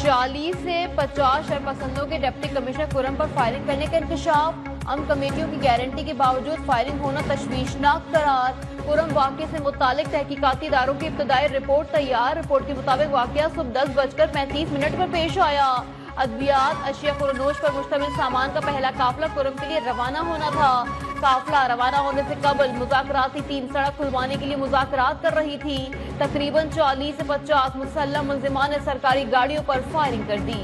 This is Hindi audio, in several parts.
40 से 50 शरपसंदों के डिप्टी कमिश्नर खुर्रम पर फायरिंग करने का इंकशाफ। अमन कमेटियों की गारंटी के बावजूद फायरिंग होना तशवीशनाक करार। खुर्रम वाक़े से मुतालिक तहकीकाती इदारों की इब्तदाई रिपोर्ट तैयार। रिपोर्ट के मुताबिक वाक़या सुबह 10:35 पर पेश आया। अद्वियात अशिया खुरनोश पर मुश्तमिल सामान का पहला काफिला खुर्रम के लिए रवाना होना था। काफिला रवाना होने से कबल मुज़ाकराती टीम सड़क खुलवाने के लिए मुज़ाकरात कर रही थी। तकरीबन 40 से 50 मुसल्लम मुल्जिमान ने सरकारी गाड़ियों पर फायरिंग कर दी।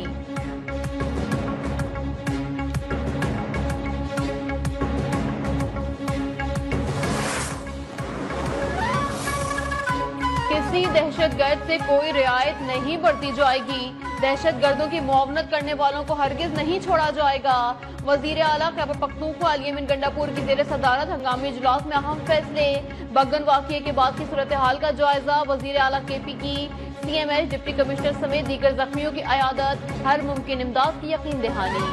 किसी दहशतगर्द से कोई रियायत नहीं बरती जाएगी। दहशतगर्दों की मुआवनत करने वालों को हरगिज नहीं छोड़ा जाएगा। वजीर आला खैबर पख्तूनख्वा अली अमीन गंडापुर की जेर सदारत हंगामी इजलास में अहम फैसले। बग्गन वाक़ये के बाद की सूरत हाल का जायजा। वजीर आला KP की CMH डिप्टी कमिश्नर समेत दीगर जख्मियों की अयादत। हर मुमकिन इमदाद की यकीन दहानी।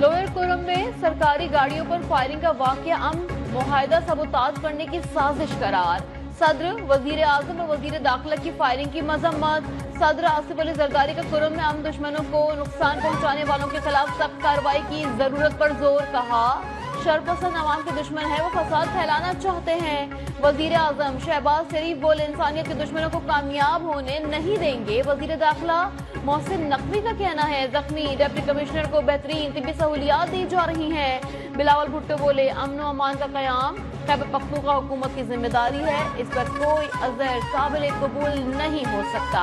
लोअर खुर्रम में सरकारी गाड़ियों पर फायरिंग का वाकया मुआहिदा सबूताज करने की साजिश करार। सदर, वजीर आजम और वजीर दाखिला की फायरिंग की मजम्मत। सदर आसिफ अली जरदारी का खुर्रम में दुश्मनों को नुकसान पहुंचाने वालों के खिलाफ सख्त कार्रवाई की जरूरत पर जोर। कहा शरपसंद अवाम के दुश्मन है, वो फसाद फैलाना चाहते हैं। वजीर आजम शहबाज शरीफ बोले इंसानियत के दुश्मनों को कामयाब होने नहीं देंगे। वजीर दाखिला मोहसिन नकवी का कहना है जख्मी डिप्टी कमिश्नर को बेहतरीन तिब्बी सहूलियात दी जा रही हैं। बिलावल भुट्टो बोले अमन व अमान का क़याम खैबर पख्तूनख्वा हुकूमत की जिम्मेदारी है, इस पर कोई अज़र काबिल कबूल नहीं हो सकता।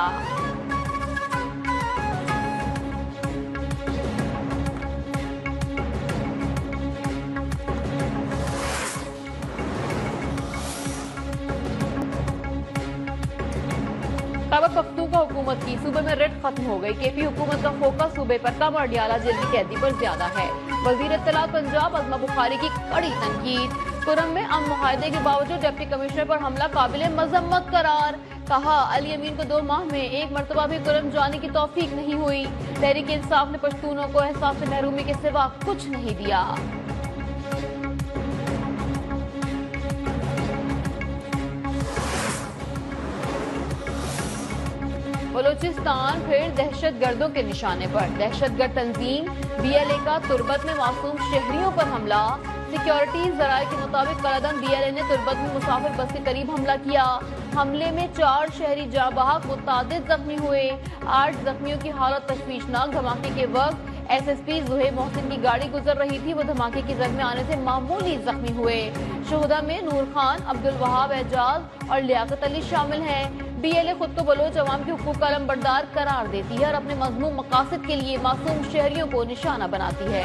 खैबर पख्तूनख्वा हुकूमत की सूबे में रेड खत्म हो गई। KP हुकूमत का फोकस सूबे पर कम और अडियाला जेल की कैदी पर ज्यादा है। वजीर इत्तलात पंजाब अज़मा बुखारी की कड़ी तनकीद। खुर्रम में अमन मुआहदे के बावजूद डिप्टी कमिश्नर पर हमला काबिल मजम्मत करार। कहा अली अमीन को 2 माह में एक मरतबा भी खुर्रम जाने की तौफीक नहीं हुई। तहरीक इंसाफ ने पश्तूनों को एहसास महरूमी के सिवा कुछ नहीं दिया। बलोचिस्तान फिर दहशतगर्दों के निशाने पर। दहशतगर्द तंजीम BLA का तुर्बत में मासूम शहरियों पर हमला। सिक्योरिटी जराये के मुताबिक कलदम BLA ने तुर्बत में मुसाफिर बस के करीब हमला किया। हमले में 4 शहरी जाँ बहक, मुतादिद जख्मी हुए। 8 जख्मियों की हालत तशवीशनाक। धमाके के वक्त SSP जुहेब मोहसिन की गाड़ी गुजर रही थी, वो धमाके की जद में आने से मामूली जख्मी हुए। शोहदा में नूर खान, अब्दुल वहाब एजाज और लियाकत अली शामिल हैं। BLA खुद को बलोच अवाम के हुकूक का अलमबरदार करार देती है और अपने मज़मूम मकासद के लिए मासूम शहरियों को निशाना बनाती है।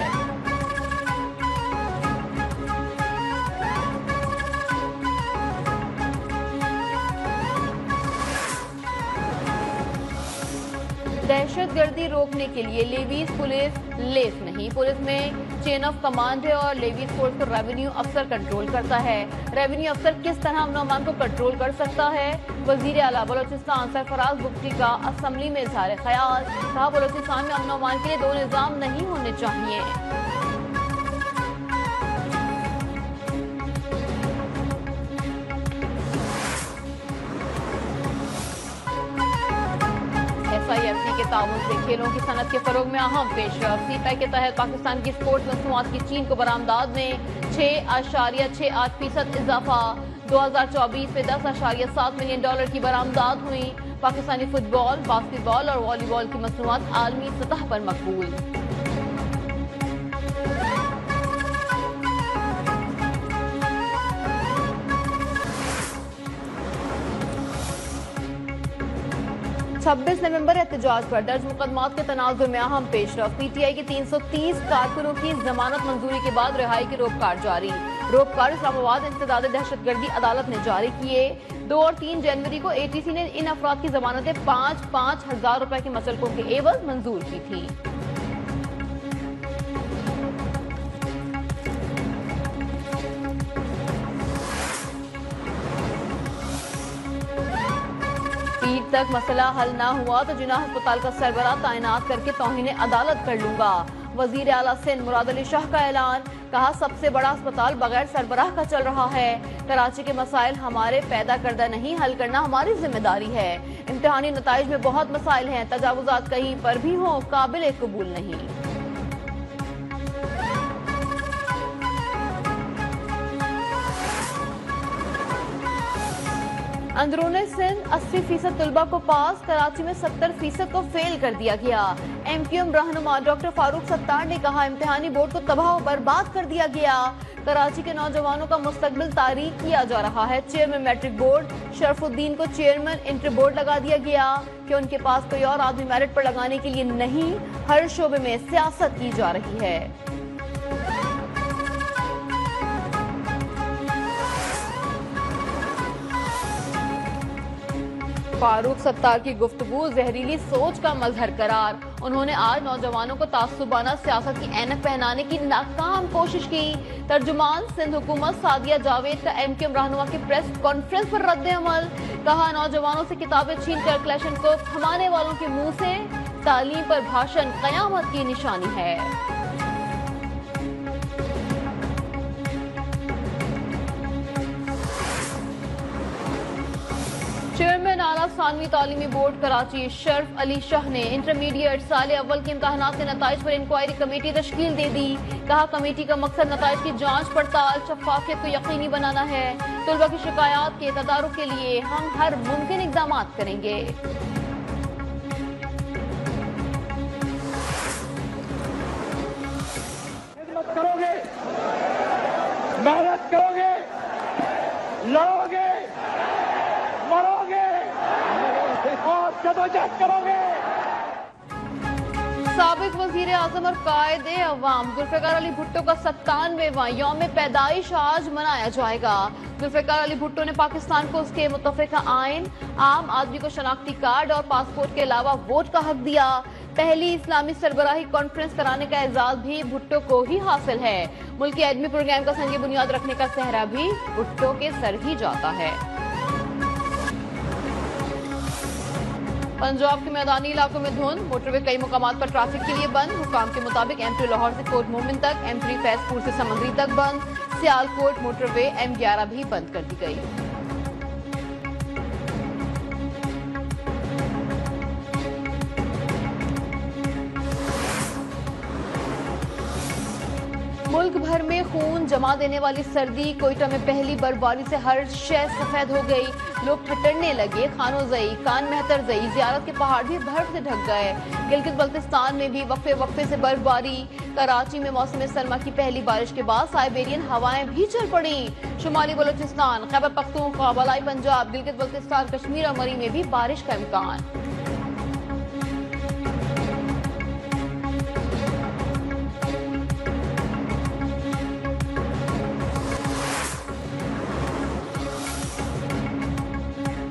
दहशतगर्दी रोकने के लिए लेवीज पुलिस लेस नहीं। पुलिस में चेन ऑफ कमांड है और लेवीज फोर्स को रेवेन्यू अफसर कंट्रोल करता है। रेवेन्यू अफसर किस तरह अमन अमान को कंट्रोल कर सकता है? वजीर आला बलोचिस्तान सरफराज बुख्ती का असम्बली में इजहार ख्याल। कहा बलोचिस्तान में अमन अमान के लिए 2 निज़ाम नहीं होने चाहिए। SIFC के ताउन से खेलों की सनत के फरोग में अहम पेशरफ। CPEC के तहत पाकिस्तान की स्पोर्ट्स मसनूआत की चीन को बरामदात में 6.68% इजाफा। 2024 में $10.7 मिलियन की बरामदात हुई। पाकिस्तानी फुटबॉल, बास्केटबॉल और वॉलीबॉल की मसनूआत आलमी सतह पर मकबूल। छब्बीस नवंबर एहतजाज पर दर्ज मुकदमात के तनाजुर में अहम पेशरफ। PTI की 330 कारकुनों की जमानत मंजूरी के बाद रिहाई के रोपकार जारी। रोपकार इस्लामाबाद इंसदाद दहशतगर्दी अदालत ने जारी किए। 2 और 3 जनवरी को ATC ने इन अफराद की जमानतें 5-5 हजार रुपए के मसलकों के एवज मंजूर की थी। ईद तक मसला हल ना हुआ तो जिना अस्पताल का सरबराह तैनात करके तौहीन अदालत कर लूंगा। वजीर आला सिंध मुराद अली शाह का ऐलान। कहा सबसे बड़ा अस्पताल बगैर सरबराह का चल रहा है। कराची के मसाइल हमारे पैदा करदा नहीं, हल करना हमारी जिम्मेदारी है। इम्तिहानी नताइज में बहुत मसाइल हैं, तजावुजात कहीं पर भी हों काबिल कबूल नहीं। अंदरूनी सिंध 80% तलबा को पास, कराची में 70% को फेल कर दिया गया। MQM रहनुमा डॉक्टर फारूक सत्तार ने कहा इम्तिहानी बोर्ड को तबाह और बर्बाद कर दिया गया। कराची के नौजवानों का मुस्तकबिल तारीख किया जा रहा है। चेयरमैन मैट्रिक बोर्ड शरफुद्दीन को चेयरमैन इंटर बोर्ड लगा दिया गया कि उनके पास कोई और आदमी मेरिट पर लगाने के लिए नहीं, हर शोबे में सियासत की जा रही है। फारूक सत्तार की गुफ्तगू जहरीली सोच का मजहर करार। उन्होंने आज नौजवानों को तासुबाना सियासत की ऐनक पहनाने की नाकाम कोशिश की। तर्जुमान सिंध हुकूमत सादिया जावेद का MQM रहनुमा की प्रेस कॉन्फ्रेंस पर रद्द अमल। कहा नौजवानों से किताबें छीन कर कलेक्शन को थमाने वालों के मुंह से तालीम पर भाषण कयामत की निशानी है। चेयरमैन आला सानवी तालीमी बोर्ड कराची शर्फ अली शाह ने इंटरमीडिएट साल अव्वल के इम्तहानात के नताइज पर इंक्वायरी कमेटी तश्कील दे दी। कहा कमेटी का मकसद नताइज की जांच पड़ताल शफाफियत को यकीनी बनाना है। तलबा की शिकायत के तदारुक के लिए हम हर मुमकिन इक़दाम करेंगे। करोगे, मेहनत करोगे, लड़ोगे, मरोगे और जदोजहद करोगे। साबिक वजीर आजम और कायदे अवाम जुल्फिकार अली भुट्टो का 97वां यौम पैदाइश आज मनाया जाएगा। जुल्फिकार अली भुट्टो ने पाकिस्तान को उसके मुतफ़िक़ा आइन, आम आदमी को शनाख्ती कार्ड और पासपोर्ट के अलावा वोट का हक दिया। पहली इस्लामी सरबराही कॉन्फ्रेंस कराने का एजाज भी भुट्टो को ही हासिल है। मुल्की एडमी प्रोग्राम का संग बुनियाद रखने का सेहरा भी भुट्टो के सर ही जाता है। पंजाब के मैदानी इलाकों में धुंध, मोटरवे कई मुकामात पर ट्रैफिक के लिए बंद। हुकाम के मुताबिक M3 लाहौर से कोट मोमिन तक, M3 फैजपुर से समंदरी तक बंद। सियालकोट मोटरवे M11 भी बंद कर दी गई। मुल्क भर में खून जमा देने वाली सर्दी, कोयटा में पहली बर्फबारी से हर शय सफेद हो गई। लोग ठटरने लगे। खानोजई, कान मेहतर जई, जियारत के पहाड़ भी बर्फ से ढक गए। गिलगित बल्तिस्तान में भी वक्फे वक्फे से बर्फबारी। कराची में मौसम सरमा की पहली बारिश के बाद साइबेरियन हवाएं भी चल पड़ी। शुमाली बलोचिस्तान, खैबर पख्तूनख्वा, बलाई पंजाब, गिलगित बल्तिस्तान, कश्मीर और मरी में भी बारिश का इम्कान।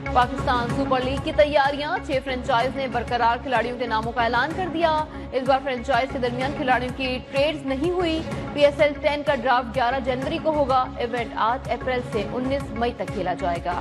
पाकिस्तान सुपर लीग की तैयारियां, 6 फ्रेंचाइज ने बरकरार खिलाड़ियों के नामों का ऐलान कर दिया। इस बार फ्रेंचाइज के दरमियान खिलाड़ियों की ट्रेड्स नहीं हुई। PSL 10 का ड्राफ्ट 11 जनवरी को होगा। इवेंट 8 अप्रैल से 19 मई तक खेला जाएगा।